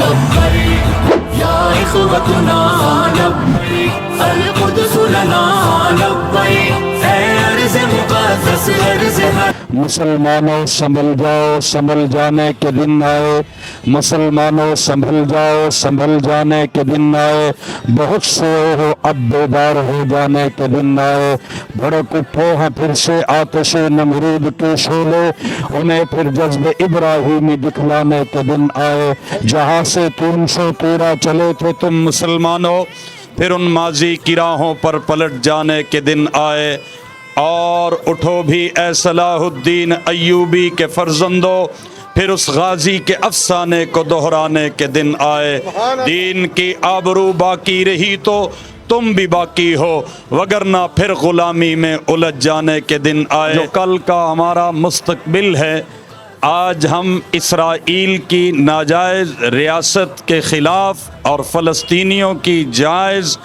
لبيك يا إخوتنا لبيك القدس لنا لبيك عرض مقدس عرض مسلمانوں سنبھل جاؤ، سنبھل جانے کے دن آئے، مسلمانوں سنبھل جاؤ، سنبھل جانے کے دن آئے، بہت سوئے ہو اب بیدار ہو جانے کے دن آئے، بھڑک اٹھو ہیں پھر سے آتش نمرود کے شعلے، انہیں پھر جذب ابراہیمی دکھلانے کے دن آئے، جہاں سے 313 چلے تھے تم مسلمانوں، پھر ان ماضی کی راہوں پر پلٹ جانے کے دن آئے، اور اٹھو بھی اے صلاح الدین ایوبی کے فرزندو، پھر اس غازی کے افسانے کو دہرانے کے دن آئے، دین کی آبرو باقی رہی تو تم بھی باقی ہو، وگرنہ پھر غلامی میں الجھ جانے کے دن آئے۔ جو کل کا ہمارا مستقبل ہے، آج ہم اسرائیل کی ناجائز ریاست کے خلاف اور فلسطینیوں کی جائز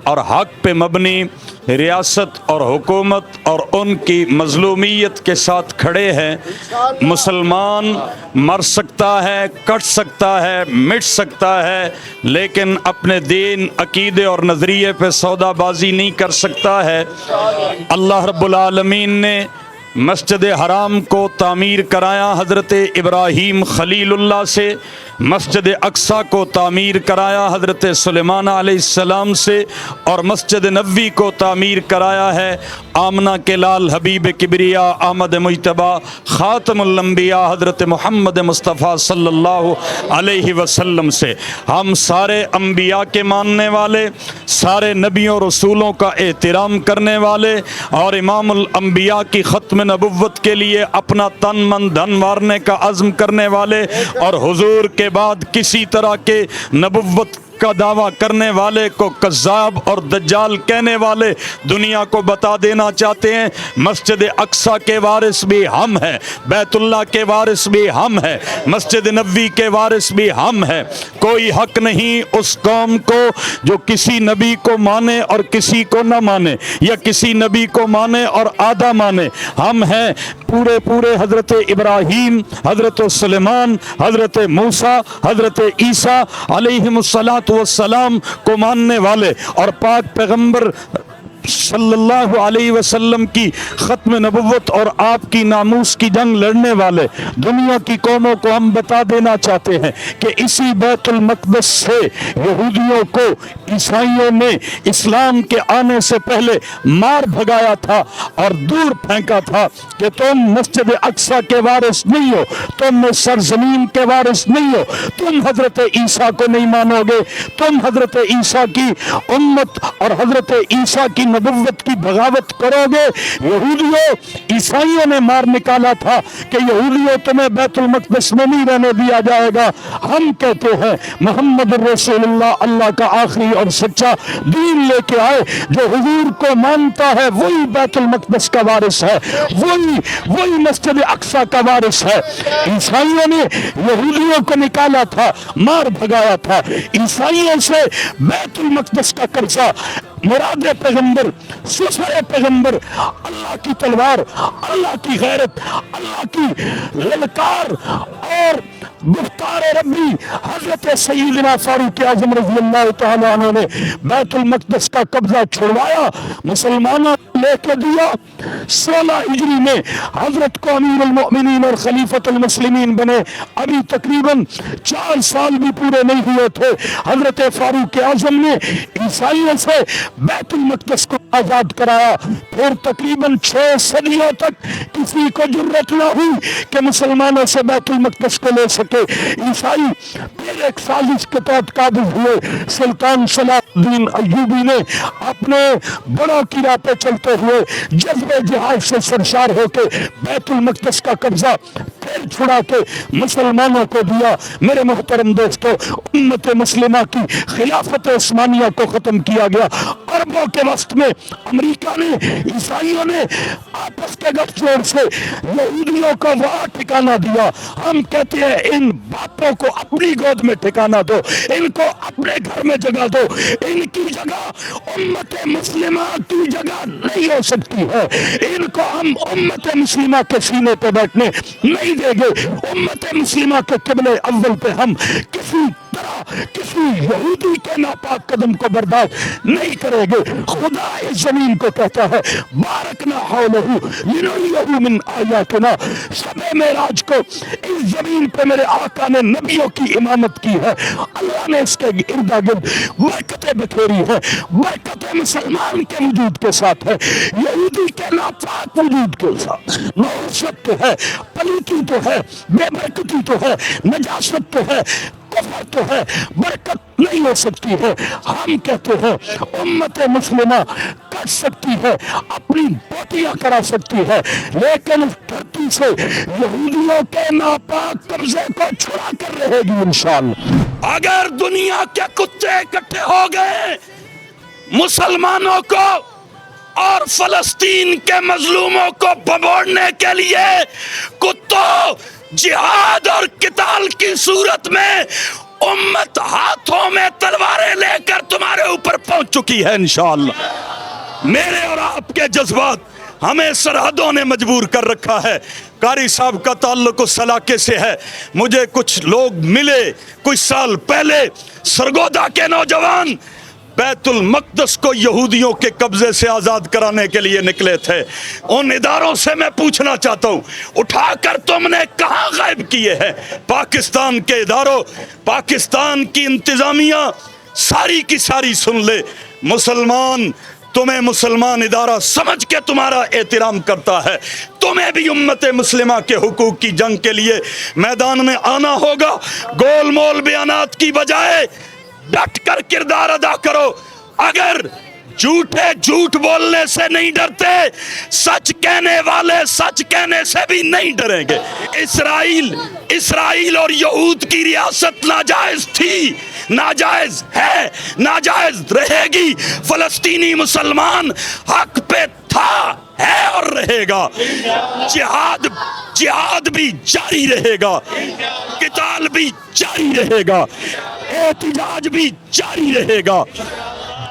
اور حق پہ مبنی ریاست اور حکومت اور ان کی مظلومیت کے ساتھ کھڑے ہیں۔ مسلمان مر سکتا ہے، کٹ سکتا ہے، مٹ سکتا ہے، لیکن اپنے دین، عقیدے اور نظریے پہ سودا بازی نہیں کر سکتا ہے۔ اللہ رب العالمین نے مسجد حرام کو تعمیر کرایا حضرت ابراہیم خلیل اللہ سے، مسجد اقصی کو تعمیر کرایا حضرت سلیمان علیہ السلام سے، اور مسجد نبوی کو تعمیر کرایا ہے آمنہ کے لال حبیب کبریا احمد مجتبیٰ خاتم الانبیاء حضرت محمد مصطفیٰ صلی اللہ علیہ وسلم سے۔ ہم سارے انبیاء کے ماننے والے، سارے نبیوں رسولوں کا احترام کرنے والے، اور امام الانبیاء کی ختم نبوت کے لیے اپنا تن من دھن مارنے کا عزم کرنے والے، اور حضور کے بعد کسی طرح کے نبوت کا دعویٰ کرنے والے کو کذاب اور دجال کہنے والے دنیا کو بتا دینا چاہتے ہیں مسجد اقصی کے وارث بھی ہم ہیں، بیت اللہ کے وارث بھی ہم ہیں، مسجد نبوی کے وارث بھی ہم ہیں۔ کوئی حق نہیں اس قوم کو جو کسی نبی کو مانے اور کسی کو نہ مانے، یا کسی نبی کو مانے اور آدھا مانے۔ ہم ہیں پورے حضرت ابراہیم، حضرت سلیمان، حضرت موسیٰ، حضرت عیسیٰ علیہم السلام کو ماننے والے، اور پاک پیغمبر صلی اللہ علیہ وسلم کی ختم نبوت اور آپ کی ناموس کی جنگ لڑنے والے دنیا کی قوموں کو ہم بتا دینا چاہتے ہیں کہ اسی بیت المقدس سے یہودیوں کو عیسائیوں نے اسلام کے آنے سے پہلے مار بھگایا تھا اور دور پھینکا تھا کہ تم مسجد اقصی کے وارث نہیں ہو، تم سرزمین کے وارث نہیں ہو، تم حضرت عیسیٰ کو نہیں مانو گے، تم حضرت عیسیٰ کی امت اور حضرت عیسیٰ کی نبوت کی بغاوت کرو گے۔ یہودیوں، عیسائیوں نے مار نکالا تھا کہ یہودیوں تمہیں بیت المقدس میں نہیں رہنے دیا جائے گا۔ ہم کہتے ہیں محمد رسول اللہ اللہ کا آخری اور سچا دین لے کے آئے، جو حضور کو مانتا ہے وہی بیت المقدس کا وارث ہے، وہی مسجد اقصی کا وارث ہے۔ عیسائیوں نے یہودیوں کو نکالا تھا، مار بھگایا تھا، عیسائیوں سے بیت المقدس کا قرضہ، مراد پیغمبر، سسر پیغمبر، اللہ کی تلوار، اللہ کی غیرت، اللہ کی للکار اور گفتار ربی حضرت سیدنا فاروق اعظم رضی اللہ تعالیٰ عنہ نے بیت المقدس کا قبضہ چھڑوایا، مسلمانوں لے کے دیا۔ 16 ہجری میں حضرت کو امیر المؤمنین اور خلیفۃ المسلمین بنے، ابھی تقریباً 4 سال بھی پورے نہیں ہوئے تھے، حضرت فاروق اعظم نے عیسائیوں سے بیت المقدس کو آزاد کرایا۔ پھر تقریباً 6 صدیوں تک کسی کو جرت نہ ہوئی کہ مسلمانوں سے بیت المقدس کو لے سکے۔ عیسائی پھر ایک سازش کے تحت قابض ہوئے۔ سلطان صلاح الدین ایوبی نے اپنے بڑوں کی راہ پہ چلتے ہوئے جذب جہاد سے سرشار ہو کے بیت المقدس کا قبضہ پھر چھڑا کے مسلمانوں کو دیا۔ میرے محترم دوستو، امت مسلمہ کی خلافت عثمانیہ کو ختم کیا گیا۔ عربوں کے وسط میں امریکہ نے، عیسائیوں نے آپس کے گٹھ جوڑ سے یہودیوں کو وہاں ٹھکانہ دیا۔ ہم کہتے ہیں ان باپوں کو اپنی گود میں ٹھکانہ دو، ان کو اپنے گھر میں جگہ دو، ان کی جگہ امت مسلمہ کی جگہ نہیں ہو سکتی ہے، ان کو ہم امت مسلمہ کے سینے پہ بیٹھنے نہیں دیں گے۔ امت مسلمہ کے قبلے اول پہ ہم کسی طرح کسی یہودی کے ناپاک قدم کو برداشت نہیں کرے گے۔ خدا اس زمین کو کہتا ہے بارکنا حولہ لنریہ من آیاتنا، شب معراج کو اس زمین پہ میرے آقا نے نبیوں کی امامت کی ہے، اللہ نے اس کے ارد گرد برکتیں بکھیری ہے، برکت مسلمان کے وجود کے ساتھ ہے، یہودی کے ناپاک وجود کے ساتھ نوست تو ہے، پلیتی تو ہے، بے برکتی تو ہے، نجاست تو ہے، کفر تو ہے، برکت نہیں ہو سکتی ہے۔ ہم کہتے ہیں امت مسلمہ کر سکتی ہے، اپنی بوٹیاں کرا سکتی ہے، لیکن اس دھرتی سے یہودیوں کے ناپاک قبضے کو چھڑا کر رہے گی انشاءاللہ۔ اگر دنیا کے کتے اکٹھے ہو گئے مسلمانوں کو اور فلسطین کے مظلوموں کو بھگوڑنے کے لیے، کتوں جہاد اور قتال کی صورت میں امت ہاتھوں میں تلواریں لے کر تمہارے اوپر پہنچ چکی ہے انشاءاللہ۔ میرے اور آپ کے جذبات ہمیں سرحدوں نے مجبور کر رکھا ہے۔ قاری صاحب کا تعلق اس علاقے سے ہے، مجھے کچھ لوگ ملے کچھ سال پہلے، سرگودا کے نوجوان بیت المقدس کو یہودیوں کے قبضے سے آزاد کرانے کے لیے نکلے تھے۔ ان اداروں سے میں پوچھنا چاہتا ہوں، اٹھا کر تم نے کہاں غائب کیے ہیں؟ پاکستان کے اداروں، پاکستان کی انتظامیہ ساری کی ساری سن لے، مسلمان تمہیں مسلمان ادارہ سمجھ کے تمہارا احترام کرتا ہے، تمہیں بھی امت مسلمہ کے حقوق کی جنگ کے لیے میدان میں آنا ہوگا۔ گول مول بیانات کی بجائے ڈٹ کر کردار ادا کرو۔ اگر جھوٹے جھوٹ بولنے سے نہیں ڈرتے، سچ کہنے والے سچ کہنے سے بھی نہیں ڈریں گے۔ اسرائیل اور یہود کی ریاست ناجائز تھی، ناجائز ہے، ناجائز رہے گی۔ فلسطینی مسلمان حق پہ تھا، ہے اور رہے گا۔ جہاد بھی جاری رہے گا، قتال بھی جاری رہے گا، احتجاج بھی جاری رہے گا۔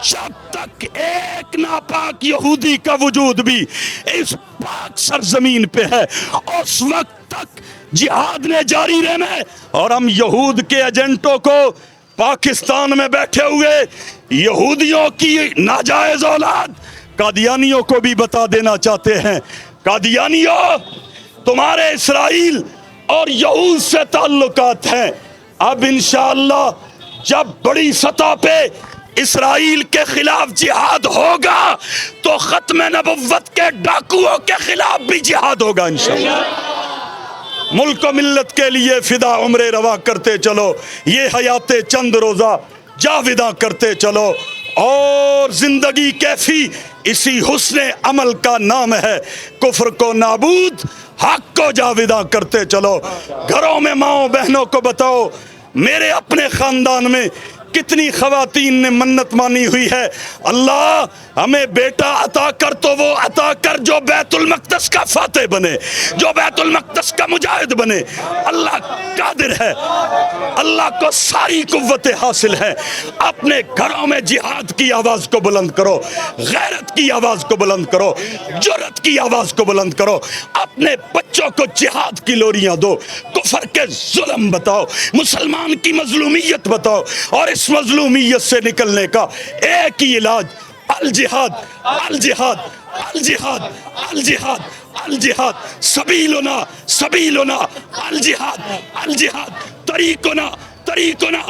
جب تک ایک ناپاک یہودی کا وجود بھی اس پاک سرزمین پہ ہے، اس وقت تک جہاد نے جاری رہنا ہے۔ اور ہم یہود کے ایجنٹوں کو پاکستان میں بیٹھے ہوئے یہودیوں کی ناجائز اولاد قادیانیوں کو بھی بتا دینا چاہتے ہیں، قادیانیوں تمہارے اسرائیل اور یہود سے تعلقات ہیں۔ اب انشاءاللہ جب بڑی سطح پہ اسرائیل کے خلاف جہاد ہوگا تو ختم نبوت کے ڈاکوؤں کے خلاف بھی جہاد ہوگا انشاءاللہ۔ ملک و ملت کے لیے فدا عمرے روا کرتے چلو، یہ حیات چند روزہ جاوداں کرتے چلو، اور زندگی کیفی اسی حسن عمل کا نام ہے۔ کفر کو نابود، حق کو جاوداں کرتے چلو۔ گھروں میں ماؤں بہنوں کو بتاؤ، میرے اپنے خاندان میں کتنی خواتین نے منت مانی ہوئی ہے، اللہ ہمیں بیٹا عطا کر تو وہ عطا کر جو بیت المقدس کا فاتح بنے، جو بیت المقدس کا مجاہد بنے۔ اللہ قادر ہے، اللہ کو ساری قوت حاصل ہے۔ اپنے گھروں میں جہاد کی آواز کو بلند کرو، غیرت کی آواز کو بلند کرو، جرأت کی آواز کو بلند کرو۔ اپنے بچوں کو جہاد کی لوریاں دو، کفر کے ظلم بتاؤ، مسلمان کی مظلومیت بتاؤ، اور اس مظلومیت سے نکلنے کا ایک ہی علاج الجہاد، الجہاد، الجہاد، الجہاد، الجہاد، سبیلنا سبیلنا الجہاد، الجہاد، طریقنا طریقنا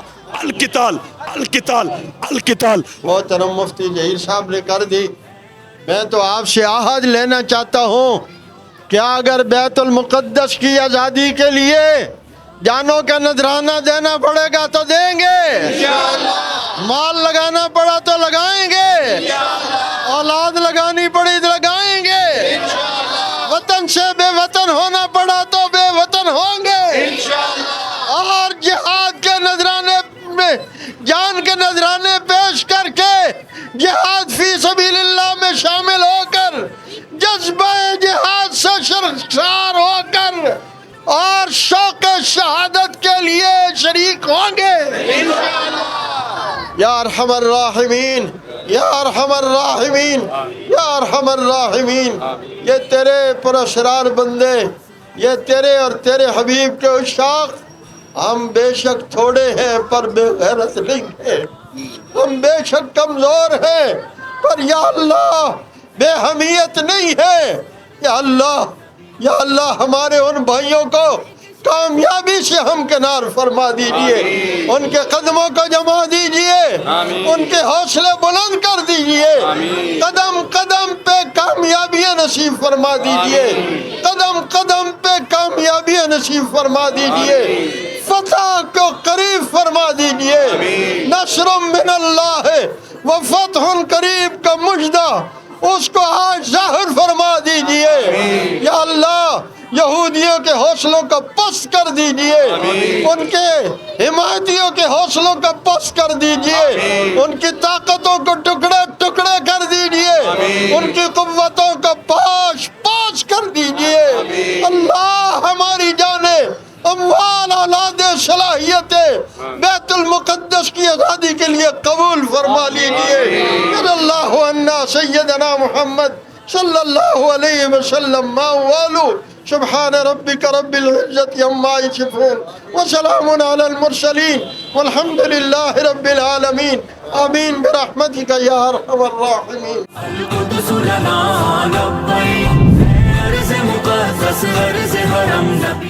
القتال، القتال، القتال۔ محترم مفتی ظہیر صاحب نے کر دی۔ میں تو آپ سے عہد لینا چاہتا ہوں کہ اگر بیت المقدس کی آزادی کے لیے جانوں کا نذرانہ دینا پڑے گا تو دیں گے، مال لگانا پڑا تو لگائیں گے، اولاد لگانی پڑی تو لگائیں گے، وطن سے بے وطن ہونا پڑا تو بے وطن ہوں گے، اور جہاد کے نذرانے میں جان کے نذرانے پیش کر کے جہاد فی سبیل اللہ میں شامل ہو کر جذبہ جہاد سے سرشار ہو کر اور شوق شہادت کے لیے شریک ہوں گے یا ارحم الراحمین، یا ارحم الراحمین، یا ارحم الراحمین۔ یہ تیرے پراسرار بندے، یہ تیرے اور تیرے حبیب کے عشاق ہم بے شک تھوڑے ہیں پر بے غیرت نہیں ہیں، ہم بے شک کمزور ہیں پر یا اللہ بے حمیت نہیں ہے۔ یا اللہ ہمارے ان بھائیوں کو کامیابی سے ہمکنار فرما دیجئے، ان کے قدموں کو جما دیجئے، ان کے حوصلے بلند کر دیجئے، قدم قدم پہ کامیابیاں نصیب فرما دیجئے، قدم قدم پہ کامیابیاں نصیب فرما دیجئے، فتح کو قریب فرما دیجئے، نصر من اللہ و فتح قریب کا مجدہ اس کو آج ظاہر فرما دیجئے۔ یا اللہ یہودیوں کے حوصلوں کا پست کر دیجئے، ان کے حمایتیوں کے حوصلوں کا پست کر دیجئے، ان کی طاقتوں کو ٹکڑے ٹکڑے کر دیجئے، ان کی قوتوں کا پاش پاش کر دیجئے۔ اللہ ہماری جانیں اموال اولاد صلاحیتیں بیت المقدس کی آزادی کے لیے قبول فرما لیجئے۔ صلی اللہ عنا سیدنا محمد صلی اللہ علیہ وسلم موالو سبحان ربک رب العزت عما یصفون وسلام علی المرسلین والحمد للہ رب العالمین آمین برحمتک یا ارحم الراحمین۔ القدس لنا لبیک، عرض مقدس عرض حرم نبی